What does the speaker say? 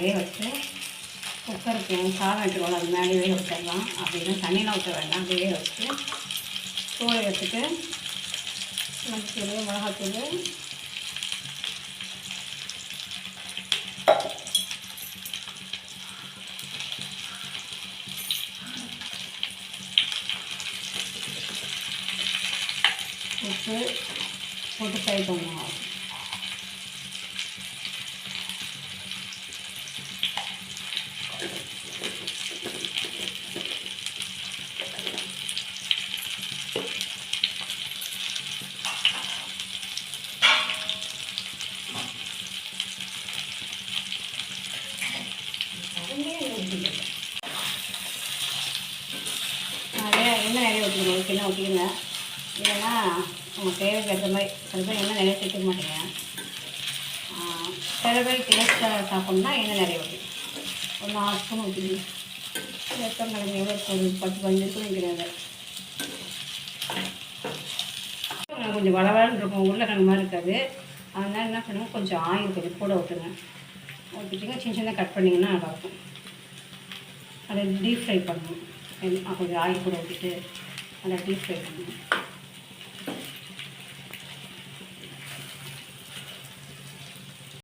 அப்படியே வச்சு குக்கருக்கு சாதம் வைக்கிறோம் அது மேலே வேக வச்சிடலாம். அப்படின்னா தண்ணியெலாம் ஊற்ற வேண்டாம். அப்படியே வச்சு தூளை வச்சுட்டு மஞ்சள் மிளகாத்தூள் உப்பு போட்டு ஃப்ரை பண்ணுவோம். நிறைய எண்ணெய் நிறைய ஊற்றிக்கணும். ஒரு கிண்ணம் ஊற்றிக்கங்க. இல்லைன்னா உங்கள் தேவைக்கு ஏற்ற மாதிரி சில பேர் எண்ணெய் நிறைய சேர்த்துக்க மாட்டேங்க. சில பேர் டேஸ்ட்டாக சாப்பிட்ணுன்னா எண்ணெய் நிறைய ஊற்றிக்கணும். ஒரு 4 ஸ்பூன் ஊற்றிக்கணும். வெப்பங்கிழங்கு எவ்வளோ ஒரு 10-15 ஸ்பூன் வைக்கிறாங்க. கொஞ்சம் வளவளன்னு இருக்கும், உருளைக்கிழங்கு மாதிரி இருக்காது. அதனால என்ன பண்ணுவோம், கொஞ்சம் ஆயில் கொஞ்சம் கூட ஊற்றுங்க. ஊற்றிட்டிங்க சின்ன சின்ன கட் பண்ணிங்கன்னா நல்லாயிருக்கும். அதை டீப் ஃப்ரை பண்ணணும். கொஞ்சம் ஆயில் கூட ஊற்றிட்டு அதை டீப் ஃப்ரை பண்ணணும்.